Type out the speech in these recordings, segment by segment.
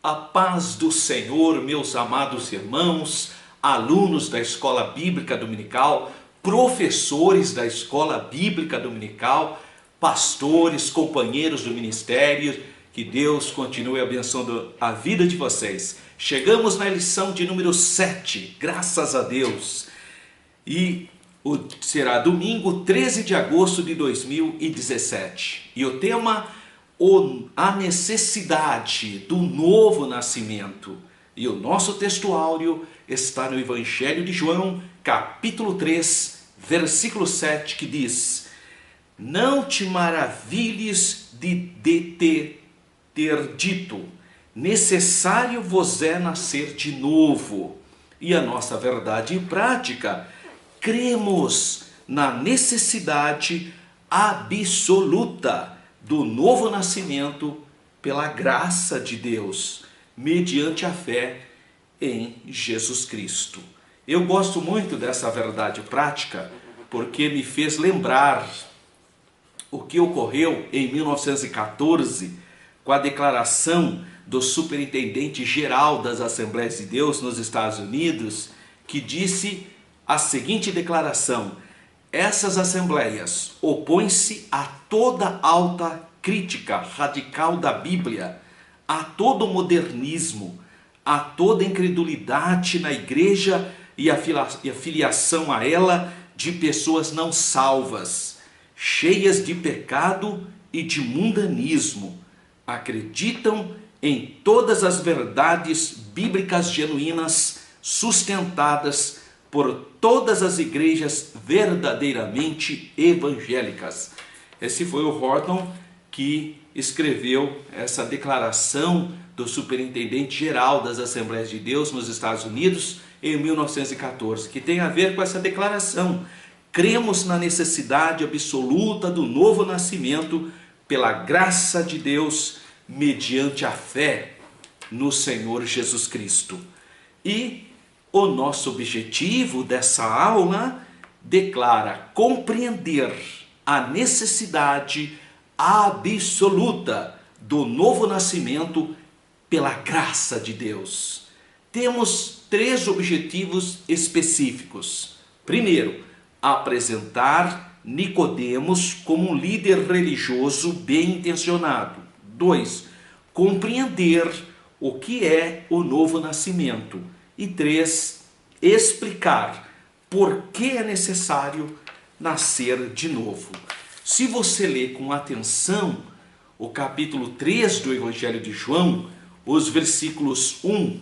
A paz do Senhor, meus amados irmãos, alunos da Escola Bíblica Dominical, professores da Escola Bíblica Dominical, pastores, companheiros do ministério, que Deus continue abençoando a vida de vocês. Chegamos na lição de número 7, graças a Deus. E será domingo 13 de agosto de 2017. E o tema a necessidade do novo nascimento. E o nosso texto áureo está no Evangelho de João, capítulo 3, versículo 7, que diz: Não te maravilhes de ter dito, necessário vos é nascer de novo. E a nossa verdade prática, cremos na necessidade absoluta do novo nascimento pela graça de Deus, mediante a fé em Jesus Cristo. Eu gosto muito dessa verdade prática porque me fez lembrar o que ocorreu em 1914 com a declaração do Superintendente Geral das Assembleias de Deus nos Estados Unidos, que disse a seguinte declaração: essas assembleias opõem-se a toda alta crítica radical da Bíblia, a todo modernismo, a toda incredulidade na igreja e a filiação a ela de pessoas não salvas, cheias de pecado e de mundanismo. Acreditam em todas as verdades bíblicas genuínas sustentadas por todas as igrejas verdadeiramente evangélicas. Esse foi o Horton que escreveu essa declaração do Superintendente Geral das Assembleias de Deus nos Estados Unidos em 1914, que tem a ver com essa declaração. Cremos na necessidade absoluta do novo nascimento pela graça de Deus, mediante a fé no Senhor Jesus Cristo. E o nosso objetivo dessa aula declara compreender a necessidade absoluta do novo nascimento pela graça de Deus. Temos 3 objetivos específicos. Primeiro, apresentar Nicodemos como um líder religioso bem intencionado. 2, compreender o que é o novo nascimento. E 3, explicar por que é necessário nascer de novo. Se você ler com atenção o capítulo 3 do Evangelho de João, os versículos 1,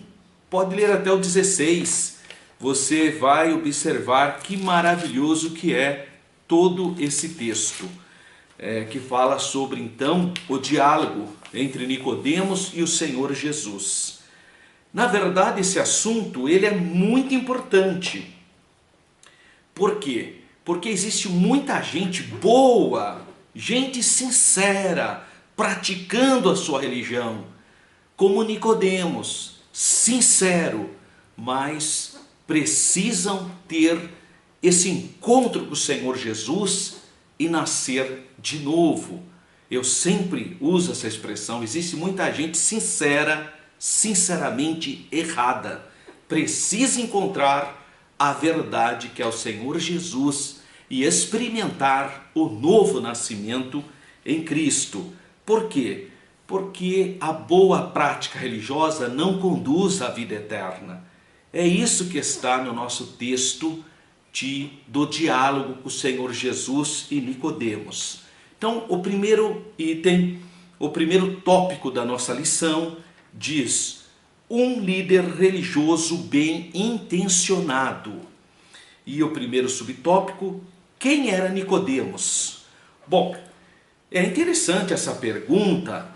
pode ler até o 16, você vai observar que maravilhoso que é todo esse texto, que fala sobre então o diálogo entre Nicodemos e o Senhor Jesus. Na verdade, esse assunto ele é muito importante. Por quê? Porque existe muita gente boa, gente sincera, praticando a sua religião, como Nicodemos, sincero, mas precisam ter esse encontro com o Senhor Jesus e nascer de novo. Eu sempre uso essa expressão, existe muita gente sincera, sinceramente errada, precisa encontrar a verdade que é o Senhor Jesus e experimentar o novo nascimento em Cristo. Por quê? Porque a boa prática religiosa não conduz à vida eterna. É isso que está no nosso texto do diálogo com o Senhor Jesus e Nicodemos. Então, o primeiro item, o primeiro tópico da nossa lição diz: um líder religioso bem intencionado. E o primeiro subtópico: quem era Nicodemos? Bom, é interessante essa pergunta.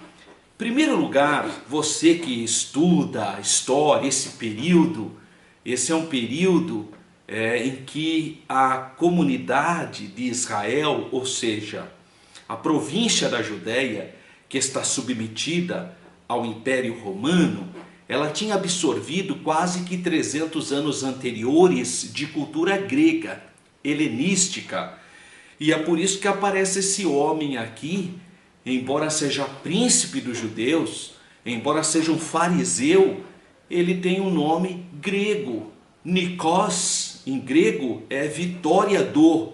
Em primeiro lugar, você que estuda a história, esse é um período em que a comunidade de Israel, ou seja, a província da Judéia, que está submetida ao Império Romano, ela tinha absorvido quase que 300 anos anteriores de cultura grega, helenística. E é por isso que aparece esse homem aqui, embora seja príncipe dos judeus, embora seja um fariseu, ele tem um nome grego. Nikos, em grego, é vitória do,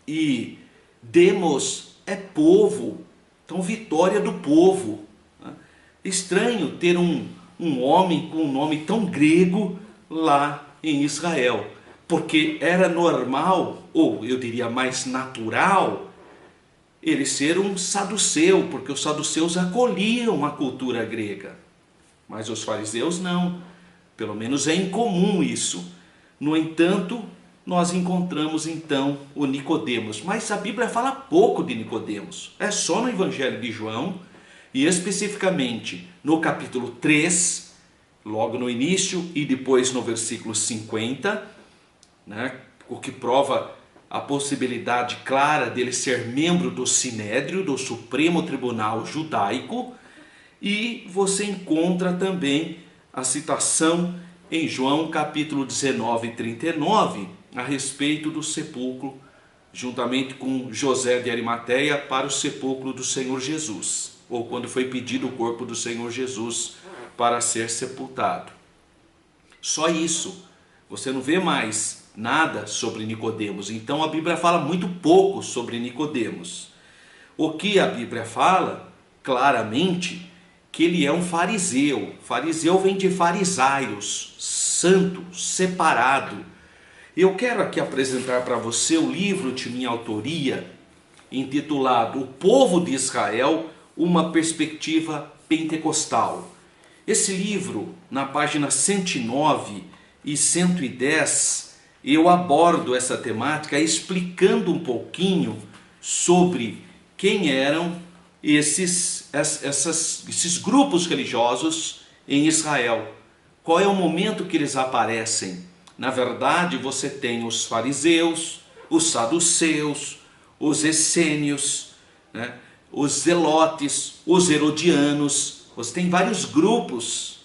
e demos é povo. Então, vitória do povo. Estranho ter um homem com um nome tão grego lá em Israel, porque era normal, ou eu diria mais natural, ele ser um saduceu, porque os saduceus acolhiam a cultura grega, mas os fariseus não, pelo menos é incomum isso. No entanto, nós encontramos então o Nicodemos, mas a Bíblia fala pouco de Nicodemos, é só no Evangelho de João, e especificamente no capítulo 3, logo no início, e depois no versículo 50, o que prova a possibilidade clara dele ser membro do Sinédrio, do Supremo Tribunal Judaico. E você encontra também a citação em João capítulo 19, 39, a respeito do sepulcro, juntamente com José de Arimateia, para o sepulcro do Senhor Jesus, ou quando foi pedido o corpo do Senhor Jesus para ser sepultado. Só isso, você não vê mais nada sobre Nicodemos. Então a Bíblia fala muito pouco sobre Nicodemos. O que a Bíblia fala claramente, que ele é um fariseu. Fariseu vem de farisaios, santo, separado. Eu quero aqui apresentar para você o livro de minha autoria, intitulado O Povo de Israel, uma perspectiva pentecostal. Esse livro, na página 109 e 110, eu abordo essa temática explicando um pouquinho sobre quem eram esses grupos religiosos em Israel. Qual é o momento que eles aparecem? Na verdade, você tem os fariseus, os saduceus, os essênios, os zelotes, os herodianos. Você tem vários grupos,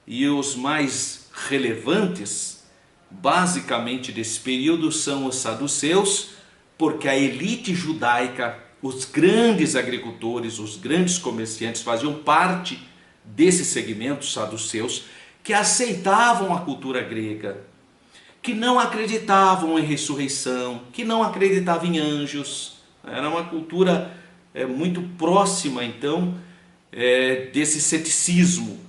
e os mais relevantes, basicamente desse período, são os saduceus, porque a elite judaica, os grandes agricultores, os grandes comerciantes faziam parte desse segmento saduceus, que aceitavam a cultura grega, que não acreditavam em ressurreição, que não acreditavam em anjos. Era uma cultura muito próxima, então, desse ceticismo.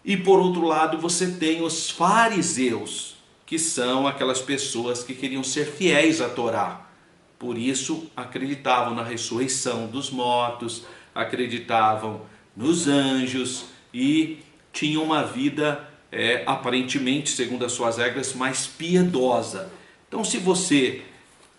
E por outro lado, você tem os fariseus, que são aquelas pessoas que queriam ser fiéis à Torá. Por isso acreditavam na ressurreição dos mortos, acreditavam nos anjos e tinham uma vida aparentemente, segundo as suas regras, mais piedosa. Então, se você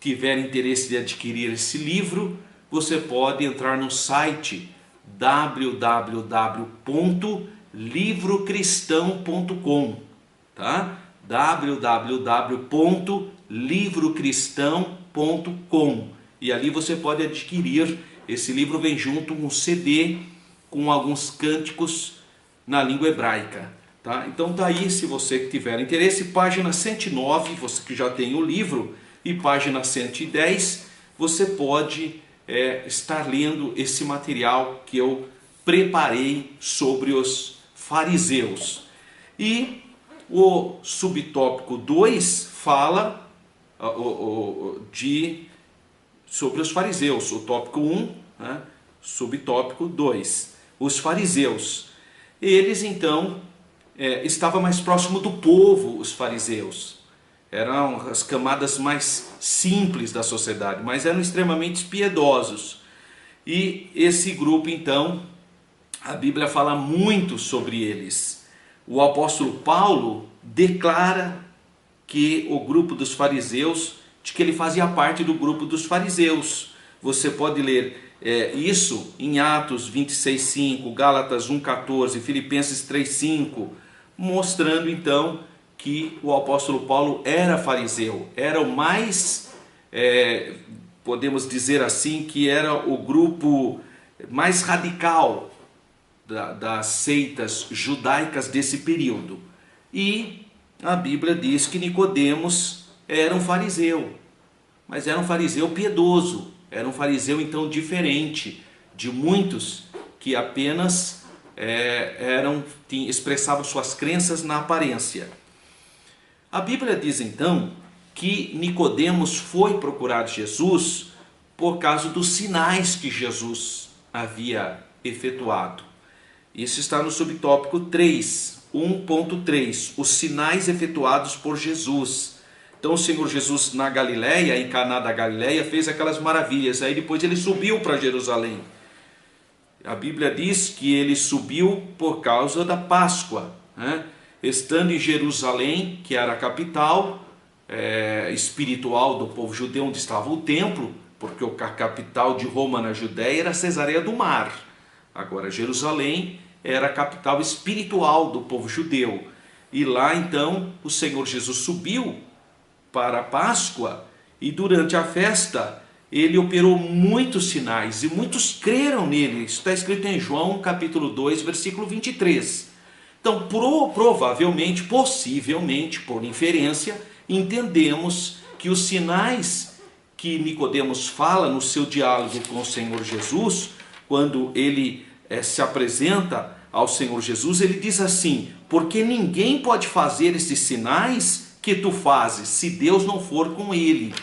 tiver interesse de adquirir esse livro, você pode entrar no site www.livrocristão.com, tá? www.livrocristão.com, e ali você pode adquirir esse livro. Vem junto um CD com alguns cânticos na língua hebraica, tá? Então tá aí, se você tiver interesse, página 109, você que já tem o livro, e página 110, você pode estar lendo esse material que eu preparei sobre os fariseus. E o subtópico 2 fala sobre os fariseus. O tópico 1, subtópico 2, os fariseus. Eles então estavam mais próximo do povo, os fariseus. Eram as camadas mais simples da sociedade, mas eram extremamente piedosos. E esse grupo então, a Bíblia fala muito sobre eles. O apóstolo Paulo declara que o grupo dos fariseus, de que ele fazia parte do grupo dos fariseus. Você pode ler isso em Atos 26:5, Gálatas 1:14, Filipenses 3:5, mostrando então que o apóstolo Paulo era fariseu, era o mais, podemos dizer assim, que era o grupo mais radical das seitas judaicas desse período. E a Bíblia diz que Nicodemos era um fariseu, mas era um fariseu piedoso, era um fariseu então diferente de muitos que apenas expressavam suas crenças na aparência. A Bíblia diz então que Nicodemos foi procurar Jesus por causa dos sinais que Jesus havia efetuado. Isso está no subtópico 3, 1.3, os sinais efetuados por Jesus. Então o Senhor Jesus na Galileia, em Caná da Galileia, fez aquelas maravilhas. Aí depois ele subiu para Jerusalém. A Bíblia diz que ele subiu por causa da Páscoa, né? Estando em Jerusalém, que era a capital espiritual do povo judeu, onde estava o templo, porque a capital de Roma na Judéia era Cesareia do Mar. Agora Jerusalém era a capital espiritual do povo judeu. E lá então o Senhor Jesus subiu para a Páscoa, e durante a festa ele operou muitos sinais, e muitos creram nele. Isso está escrito em João capítulo 2, versículo 23. Então provavelmente, possivelmente, por inferência, entendemos que os sinais que Nicodemos fala no seu diálogo com o Senhor Jesus, quando ele se apresenta ao Senhor Jesus, ele diz assim: porque ninguém pode fazer esses sinais que tu fazes, se Deus não for com ele.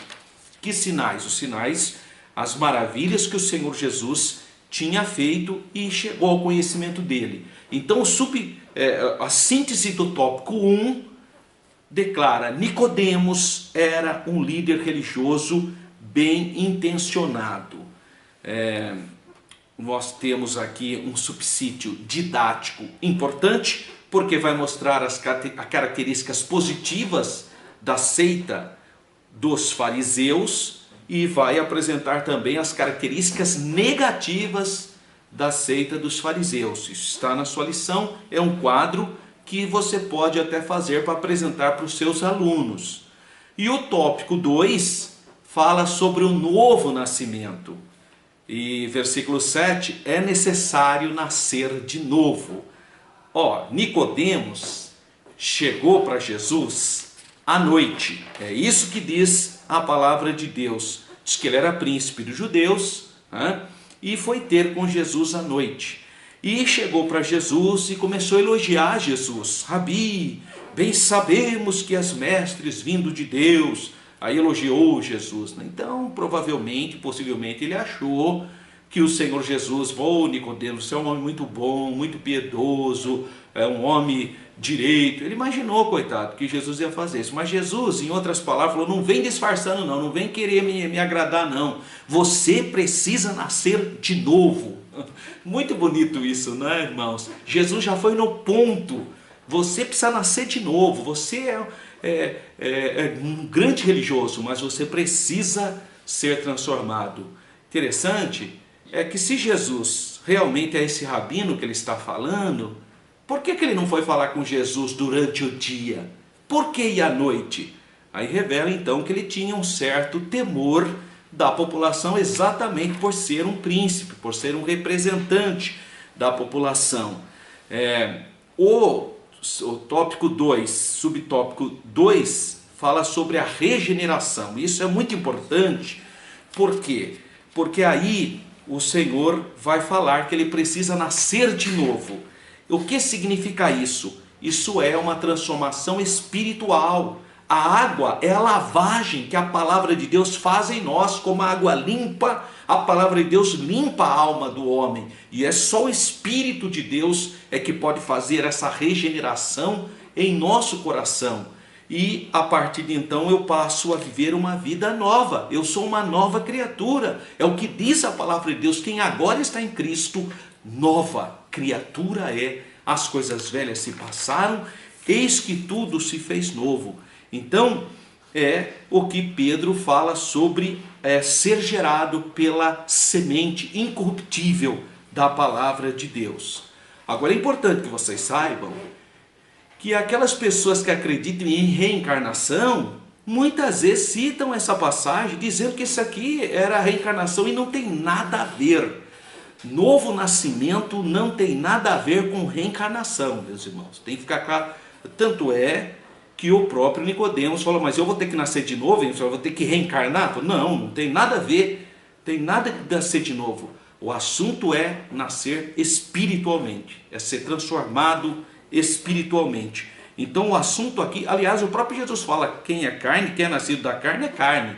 Que sinais? Os sinais, as maravilhas que o Senhor Jesus tinha feito e chegou ao conhecimento dele. Então a síntese do tópico 1 declara: Nicodemos era um líder religioso bem intencionado. Nós temos aqui um subsídio didático importante, porque vai mostrar as características positivas da seita dos fariseus e vai apresentar também as características negativas da seita dos fariseus. Isso está na sua lição, é um quadro que você pode até fazer para apresentar para os seus alunos. E o tópico 2 fala sobre o novo nascimento. E versículo 7, é necessário nascer de novo. Nicodemos chegou para Jesus à noite. É isso que diz a palavra de Deus. Diz que ele era príncipe dos judeus, e foi ter com Jesus à noite. E chegou para Jesus e começou a elogiar Jesus. Rabi, bem sabemos que és mestres vindo de Deus. Aí elogiou Jesus. Então, provavelmente, possivelmente, ele achou que o Senhor Jesus: Nicodemos, você é um homem muito bom, muito piedoso, é um homem direito. Ele imaginou, coitado, que Jesus ia fazer isso. Mas Jesus, em outras palavras, falou: não vem disfarçando não, não vem querer me agradar não. Você precisa nascer de novo. Muito bonito isso, né, irmãos? Jesus já foi no ponto. Você precisa nascer de novo. Você é um grande religioso, mas você precisa ser transformado. Interessante é que se Jesus realmente é esse rabino que ele está falando, por que ele não foi falar com Jesus durante o dia? Por que ir à noite? Aí revela então que ele tinha um certo temor da população, exatamente por ser um príncipe, por ser um representante da população. O tópico 2, subtópico 2, fala sobre a regeneração. Isso é muito importante. Por quê? Porque aí o Senhor vai falar que ele precisa nascer de novo. O que significa isso? Isso é uma transformação espiritual. A água é a lavagem que a palavra de Deus faz em nós. Como a água limpa, a palavra de Deus limpa a alma do homem. E é só o Espírito de Deus que pode fazer essa regeneração em nosso coração. E a partir de então eu passo a viver uma vida nova. Eu sou uma nova criatura. É o que diz a palavra de Deus: quem agora está em Cristo, nova criatura é. As coisas velhas se passaram, eis que tudo se fez novo. Então é o que Pedro fala sobre ser gerado pela semente incorruptível da palavra de Deus. Agora é importante que vocês saibam que aquelas pessoas que acreditam em reencarnação, muitas vezes citam essa passagem dizendo que isso aqui era a reencarnação, e não tem nada a ver. Novo nascimento não tem nada a ver com reencarnação, meus irmãos. Tem que ficar claro. Tanto é que o próprio Nicodemos falou: mas eu vou ter que nascer de novo? Eu vou ter que reencarnar? Não, não tem nada a ver. Tem nada de nascer de novo. O assunto é nascer espiritualmente, é ser transformado espiritualmente. Então o assunto aqui, aliás, o próprio Jesus fala, quem é carne, quem é nascido da carne é carne,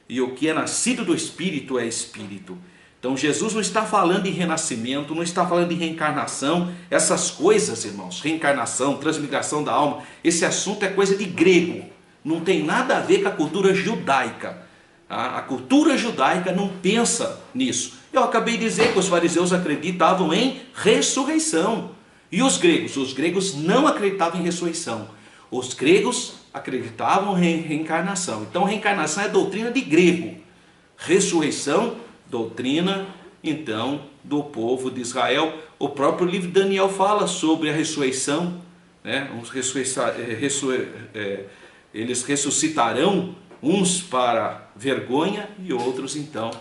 e o que é nascido do Espírito é Espírito. Então Jesus não está falando em renascimento, não está falando em reencarnação, essas coisas, irmãos, reencarnação, transmigração da alma, esse assunto é coisa de grego, não tem nada a ver com a cultura judaica. A cultura judaica não pensa nisso. Eu acabei de dizer que os fariseus acreditavam em ressurreição. E os gregos? Os gregos não acreditavam em ressurreição. Os gregos acreditavam em reencarnação. Então reencarnação é doutrina de grego. Ressurreição, doutrina, então, do povo de Israel. O próprio livro de Daniel fala sobre a ressurreição, né? Eles ressuscitarão, uns para vergonha e outros então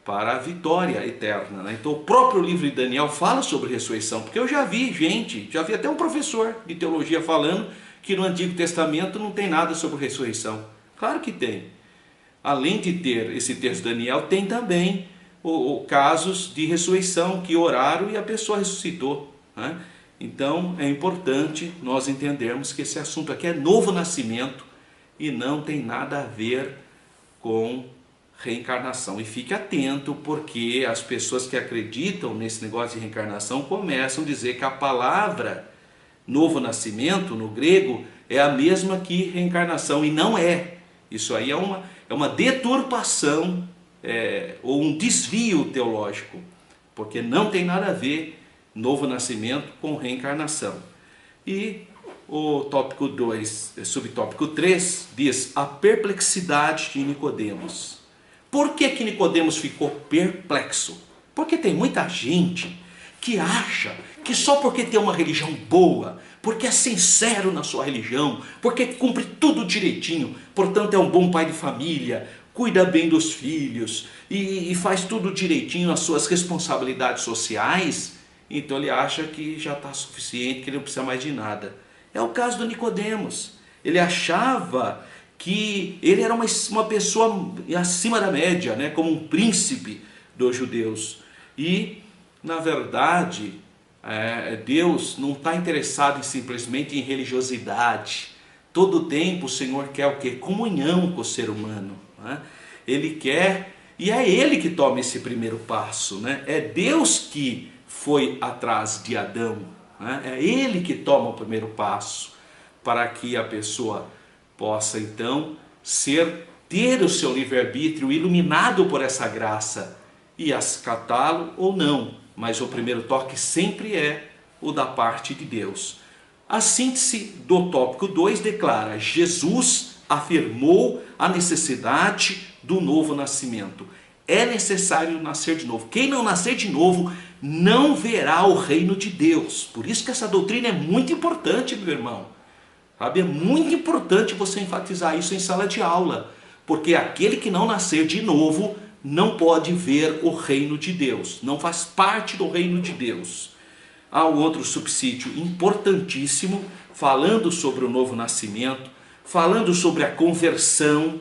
para a vitória eterna, né? Então o próprio livro de Daniel fala sobre ressurreição, porque eu já vi gente, já vi até um professor de teologia falando que no Antigo Testamento não tem nada sobre ressurreição. Claro que tem. Além de ter esse texto de Daniel, tem também casos de ressurreição que oraram e a pessoa ressuscitou, né? Então é importante nós entendermos que esse assunto aqui é novo nascimento e não tem nada a ver com reencarnação. E fique atento, porque as pessoas que acreditam nesse negócio de reencarnação começam a dizer que a palavra novo nascimento no grego é a mesma que reencarnação, e não é. Isso aí é uma deturpação, ou um desvio teológico, porque não tem nada a ver novo nascimento com reencarnação. E o tópico 2, subtópico 3, diz a perplexidade de Nicodemos. Por que que Nicodemos ficou perplexo? Porque tem muita gente que acha que só porque tem uma religião boa, porque é sincero na sua religião, porque cumpre tudo direitinho, portanto é um bom pai de família, cuida bem dos filhos e faz tudo direitinho nas suas responsabilidades sociais, então ele acha que já está suficiente, que ele não precisa mais de nada. É o caso do Nicodemos. Ele achava que ele era uma pessoa acima da média, né? Como um príncipe dos judeus. E, na verdade, Deus não está interessado simplesmente em religiosidade. Todo o tempo o Senhor quer o quê? Comunhão com o ser humano, né? Ele quer, e é Ele que toma esse primeiro passo, né? É Deus que foi atrás de Adão, né? É Ele que toma o primeiro passo para que a pessoa possa então ter o seu livre-arbítrio iluminado por essa graça e acatá-lo ou não, mas o primeiro toque sempre é o da parte de Deus. A síntese do tópico 2 declara: Jesus afirmou a necessidade do novo nascimento. É necessário nascer de novo. Quem não nascer de novo não verá o reino de Deus. Por isso que essa doutrina é muito importante, meu irmão. Sabe? É muito importante você enfatizar isso em sala de aula, porque aquele que não nascer de novo não pode ver o reino de Deus, não faz parte do reino de Deus. Há um outro subsídio importantíssimo, falando sobre o novo nascimento, falando sobre a conversão,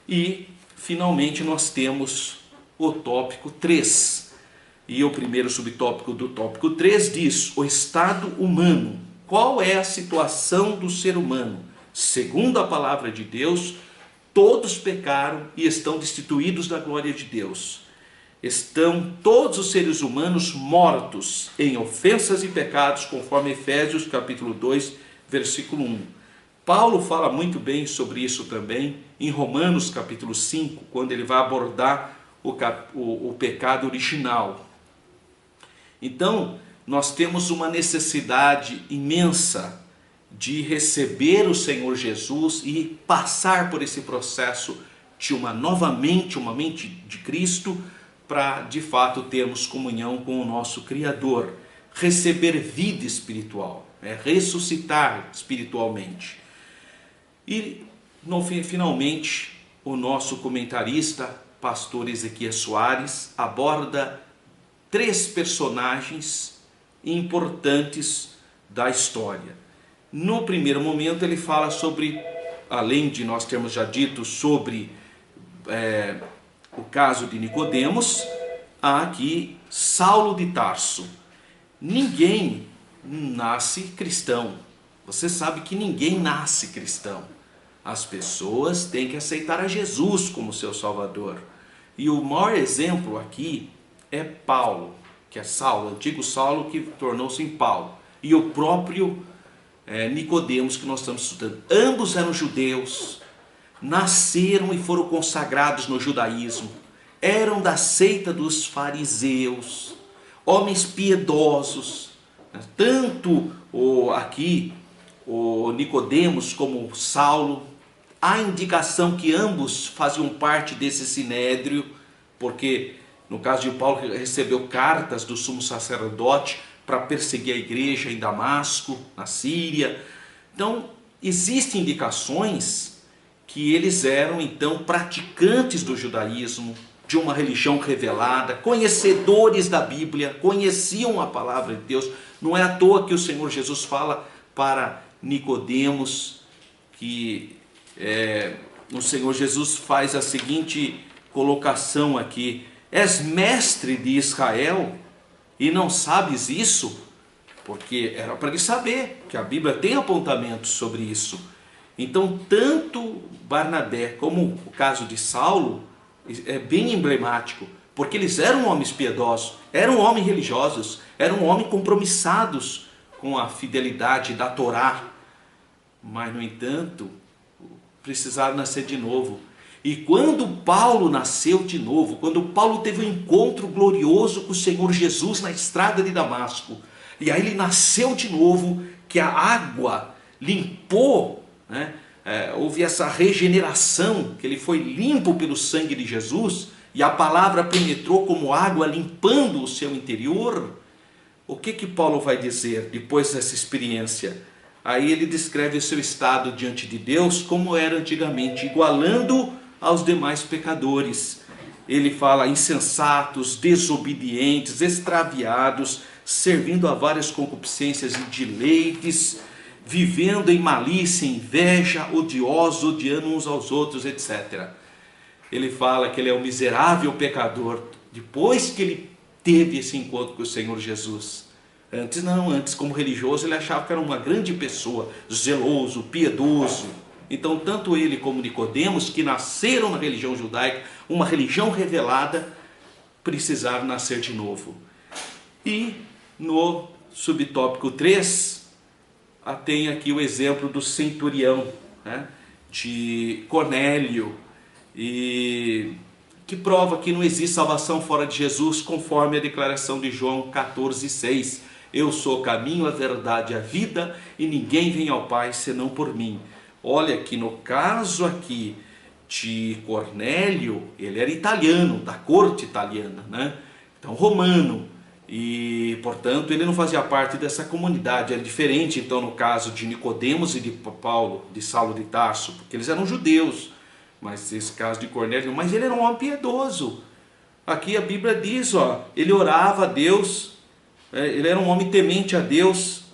e finalmente nós temos o tópico 3. E o primeiro subtópico do tópico 3 diz: o estado humano. Qual é a situação do ser humano? Segundo a palavra de Deus, todos pecaram e estão destituídos da glória de Deus. Estão todos os seres humanos mortos em ofensas e pecados, conforme Efésios capítulo 2, versículo 1. Paulo fala muito bem sobre isso também em Romanos capítulo 5, quando ele vai abordar o pecado original. Então, nós temos uma necessidade imensa de receber o Senhor Jesus e passar por esse processo de uma mente de Cristo, para de fato termos comunhão com o nosso Criador, receber vida espiritual, ressuscitar espiritualmente. E finalmente o nosso comentarista, pastor Ezequias Soares, aborda 3 personagens importantes da história. No primeiro momento ele fala sobre, além de nós termos já dito sobre o caso de Nicodemos, há aqui Saulo de Tarso. Ninguém nasce cristão. Você sabe que ninguém nasce cristão. As pessoas têm que aceitar a Jesus como seu Salvador. E o maior exemplo aqui é Paulo, que é Saulo, o antigo Saulo que tornou-se em Paulo. E o próprio Nicodemos que nós estamos estudando. Ambos eram judeus, nasceram e foram consagrados no judaísmo. Eram da seita dos fariseus, homens piedosos. Tanto aqui o Nicodemos como o Saulo, há indicação que ambos faziam parte desse sinédrio, porque no caso de Paulo recebeu cartas do sumo sacerdote para perseguir a igreja em Damasco, na Síria. Então existem indicações que eles eram então praticantes do judaísmo, de uma religião revelada, conhecedores da Bíblia, conheciam a palavra de Deus. Não é à toa que o Senhor Jesus fala para Nicodemos, que o Senhor Jesus faz a seguinte colocação aqui: és mestre de Israel e não sabes isso? Porque era para ele saber, que a Bíblia tem apontamentos sobre isso. Então tanto Barnabé como o caso de Saulo é bem emblemático, porque eles eram homens piedosos, eram homens religiosos, eram homens compromissados com a fidelidade da Torá, mas no entanto precisaram nascer de novo. E quando Paulo nasceu de novo, quando Paulo teve um encontro glorioso com o Senhor Jesus na estrada de Damasco, e aí ele nasceu de novo, que a água limpou, né? Houve essa regeneração, que ele foi limpo pelo sangue de Jesus, e a palavra penetrou como água, limpando o seu interior. O que Paulo vai dizer depois dessa experiência? Aí ele descreve o seu estado diante de Deus como era antigamente, igualando aos demais pecadores. Ele fala: insensatos, desobedientes, extraviados, servindo a várias concupiscências e deleites, vivendo em malícia, inveja, odiosos, odiando uns aos outros, etc. Ele fala que ele é um miserável pecador, depois que ele teve esse encontro com o Senhor Jesus. Antes não, antes como religioso ele achava que era uma grande pessoa, zeloso, piedoso. Então tanto ele como Nicodemos, que nasceram na religião judaica, uma religião revelada, precisaram nascer de novo. E no subtópico 3, tem aqui o exemplo do centurião, né, de Cornélio, e que prova que não existe salvação fora de Jesus, conforme a declaração de João 14,6. Eu sou o caminho, a verdade e a vida, e ninguém vem ao Pai senão por mim. Olha que no caso aqui de Cornélio, ele era italiano, da corte italiana, né? Então romano, e portanto ele não fazia parte dessa comunidade. Era diferente então no caso de Nicodemos e de Paulo, de Saulo de Tarso, porque eles eram judeus. Mas esse caso de Cornélio, mas ele era um homem piedoso. Aqui a Bíblia diz, ele orava a Deus, ele era um homem temente a Deus,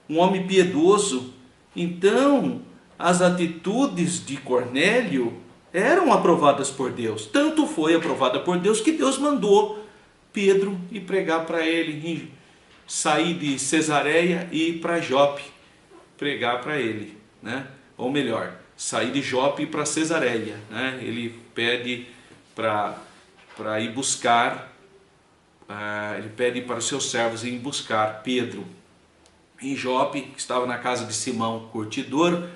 um homem piedoso. Então as atitudes de Cornélio eram aprovadas por Deus. Tanto foi aprovada por Deus que Deus mandou Pedro ir pregar para ele, sair de Cesareia e ir para Jope pregar para ele, né? Ou melhor, sair de Jope para Cesareia, né? Ele pede para ir buscar, ele pede para os seus servos irem buscar Pedro em Jope, que estava na casa de Simão curtidor,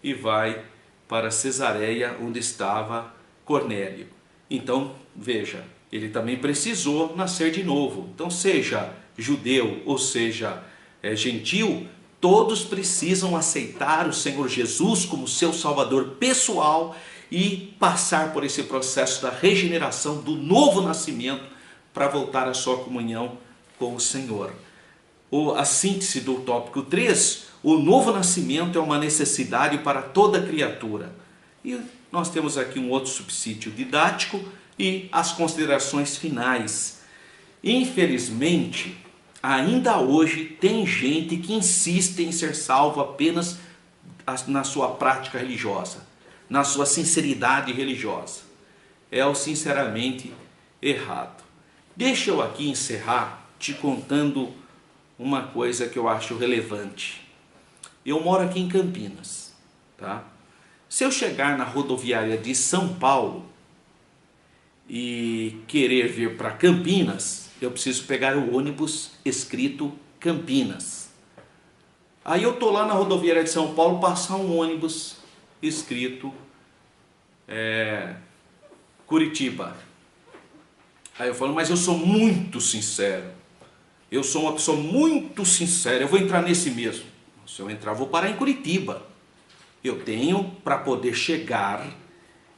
e vai para Cesareia, onde estava Cornélio. Então veja, ele também precisou nascer de novo. Então seja judeu ou seja gentil, todos precisam aceitar o Senhor Jesus como seu Salvador pessoal e passar por esse processo da regeneração, do novo nascimento, para voltar à sua comunhão com o Senhor. A síntese do tópico 3, o novo nascimento é uma necessidade para toda criatura. E nós temos aqui um outro subsídio didático e as considerações finais. Infelizmente, ainda hoje tem gente que insiste em ser salvo apenas na sua prática religiosa, na sua sinceridade religiosa. É o sinceramente errado. Deixa eu aqui encerrar te contando uma coisa que eu acho relevante. Eu moro aqui em Campinas, tá? Se eu chegar na rodoviária de São Paulo e querer vir para Campinas, eu preciso pegar o ônibus escrito Campinas. Aí eu tô lá na rodoviária de São Paulo, passar um ônibus escrito Curitiba. Aí eu falo, mas eu sou muito sincero. Eu sou uma pessoa muito sincera, eu vou entrar nesse mesmo. Se eu entrar, eu vou parar em Curitiba. Eu tenho, para poder chegar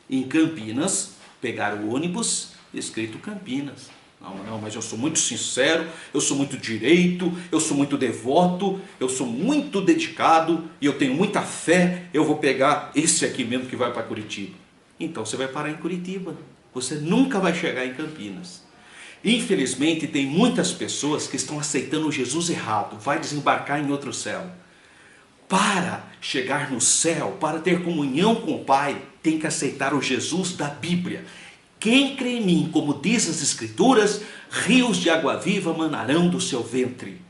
em Campinas, pegar o ônibus escrito Campinas. Não, mas eu sou muito sincero, eu sou muito direito, eu sou muito devoto, eu sou muito dedicado e eu tenho muita fé, eu vou pegar esse aqui mesmo que vai para Curitiba. Então você vai parar em Curitiba, você nunca vai chegar em Campinas. Infelizmente tem muitas pessoas que estão aceitando o Jesus errado, vai desembarcar em outro céu. Para chegar no céu, para ter comunhão com o Pai, tem que aceitar o Jesus da Bíblia. Quem crê em mim, como diz as Escrituras, rios de água viva manarão do seu ventre.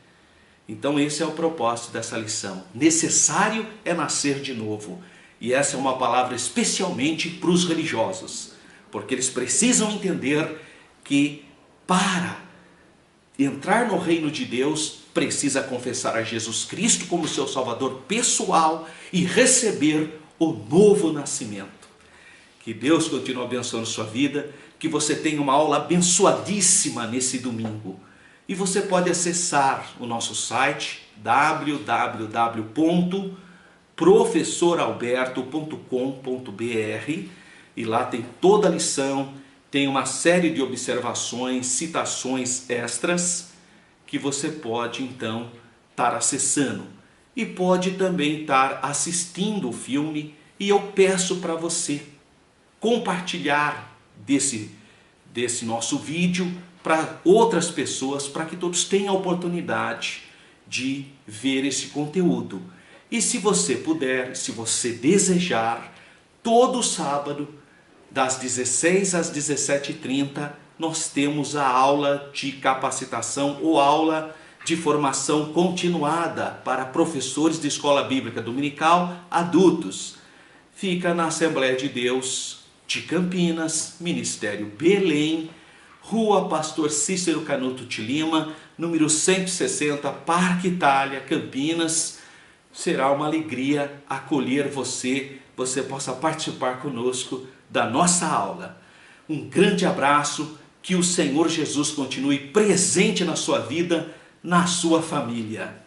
Então esse é o propósito dessa lição. Necessário é nascer de novo. E essa é uma palavra especialmente para os religiosos, porque eles precisam entender que para entrar no reino de Deus, precisa confessar a Jesus Cristo como seu Salvador pessoal e receber o novo nascimento. Que Deus continue abençoando sua vida, que você tenha uma aula abençoadíssima nesse domingo. E você pode acessar o nosso site www.professoralberto.com.br e lá tem toda a lição, tem uma série de observações, citações extras que você pode então estar acessando. E pode também estar assistindo o filme, e eu peço para você compartilhar desse nosso vídeo para outras pessoas, para que todos tenham a oportunidade de ver esse conteúdo. E se você puder, se você desejar, todo sábado, das 16 às 17h30, nós temos a aula de capacitação ou aula de formação continuada para professores de escola bíblica dominical adultos. Fica na Assembleia de Deus de Campinas, Ministério Belém, Rua Pastor Cícero Canuto de Lima, número 160, Parque Itália, Campinas. Será uma alegria acolher você possa participar conosco da nossa aula. Um grande abraço, que o Senhor Jesus continue presente na sua vida, na sua família.